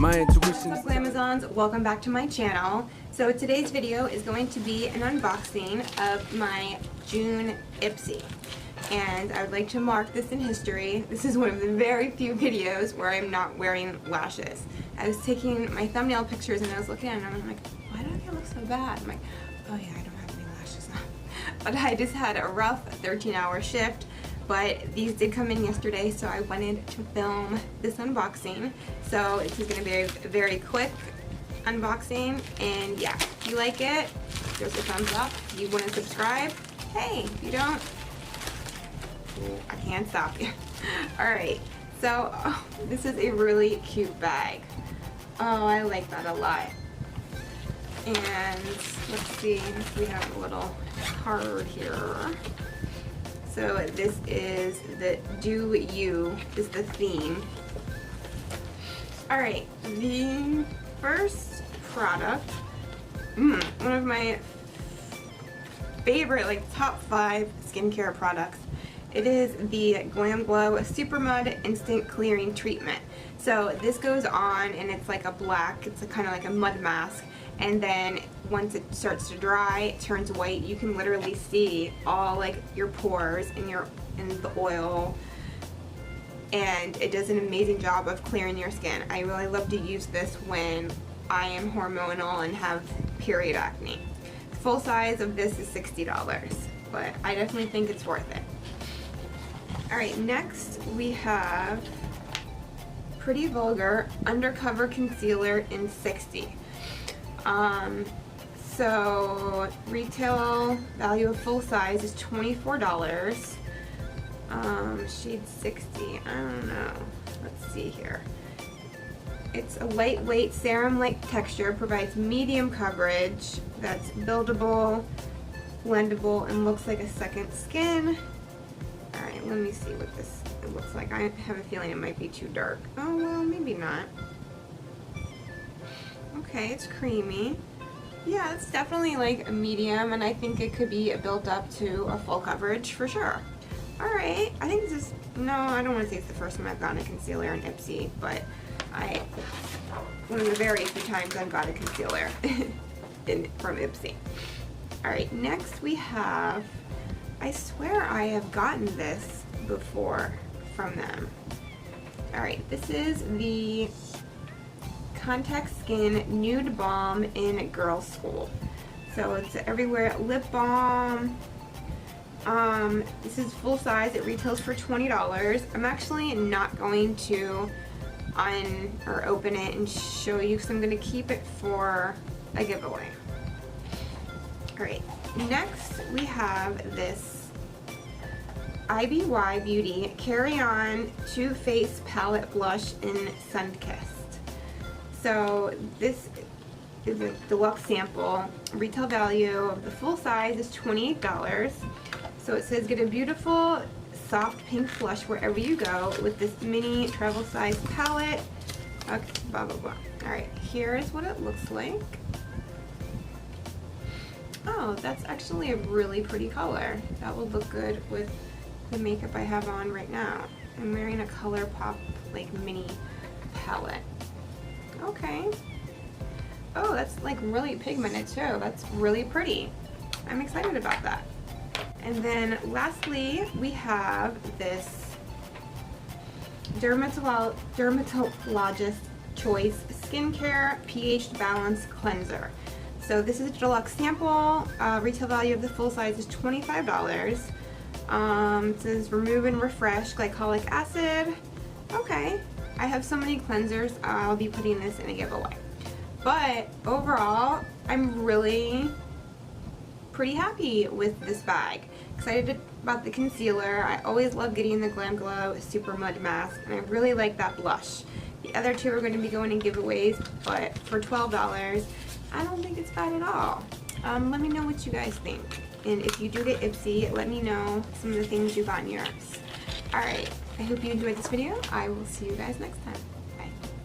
My intuition. What's up, Glamazons? Welcome back to my channel. So today's video is going to be an unboxing of my June Ipsy. And I would like to mark this in history. This is one of the very few videos where I'm not wearing lashes. I was taking my thumbnail pictures and I was looking at them and I'm like, why do they look so bad? I'm like, oh yeah, I don't have any lashes on. But I just had a rough 13-hour shift. But these did come in yesterday, so I wanted to film this unboxing. So this is going to be a very quick unboxing. And yeah, if you like it, there's a thumbs up. If you want to subscribe, hey, if you don't, I can't stop you. Alright, so this is a really cute bag. Oh, I like that a lot. And let's see, we have a little card here. So this is the Do You, is the theme. Alright, the first product, one of my favorite, like top 5 skincare products. It is the Glam Glow Super Mud Instant Clearing Treatment. So this goes on and it's like a black, it's kind of like a mud mask. And then once it starts to dry, it turns white. You can literally see all like your pores and the oil, and it does an amazing job of clearing your skin. I really love to use this when I am hormonal and have period acne. The full size of this is $60, but I definitely think it's worth it. Alright, next we have Pretty Vulgar Undercover Concealer in 60. So retail value of full size is $24. Shade 60, I don't know. Let's see here. It's a lightweight serum-like texture, provides medium coverage that's buildable, blendable, and looks like a second skin. Alright, let me see what this looks like. I have a feeling it might be too dark. Oh, well, maybe not. Okay, it's creamy. Yeah, it's definitely like a medium, and I think it could be built up to a full coverage for sure. Alright, I think this is, no, I don't want to say it's the first time I've gotten a concealer in Ipsy, but one of the very few times I've got a concealer from Ipsy. Alright, next we have, I swear I have gotten this before from them. Alright, this is the Contact Skin Nude Balm in Girl School. So it's everywhere lip balm. This is full size. It retails for $20. I'm actually not going to open it and show you because I'm going to keep it for a giveaway. Alright, next we have this IBY Beauty Carry On Too Faced Palette Blush in Sunkissed. So this is a deluxe sample. Retail value of the full size is $28. So it says get a beautiful soft pink blush wherever you go with this mini travel size palette. Okay, blah blah blah. Alright, here is what it looks like. Oh, that's actually a really pretty color. That would look good with the makeup I have on right now. I'm wearing a ColourPop like mini palette. Okay. Oh, that's like really pigmented too. That's really pretty. I'm excited about that. And then lastly, we have this Dermatologist Choice Skincare pH Balance Cleanser. So this is a deluxe sample. Retail value of the full size is $25. It says remove and refresh glycolic acid. Okay. I have so many cleansers, I'll be putting this in a giveaway. But overall, I'm really pretty happy with this bag. Excited about the concealer. I always love getting the Glam Glow Super Mud Mask, and I really like that blush. The other two are going to be going in giveaways, but for $12, I don't think it's bad at all. Let me know what you guys think. And if you do get Ipsy, let me know some of the things you got in yours. Alright. I hope you enjoyed this video. I will see you guys next time.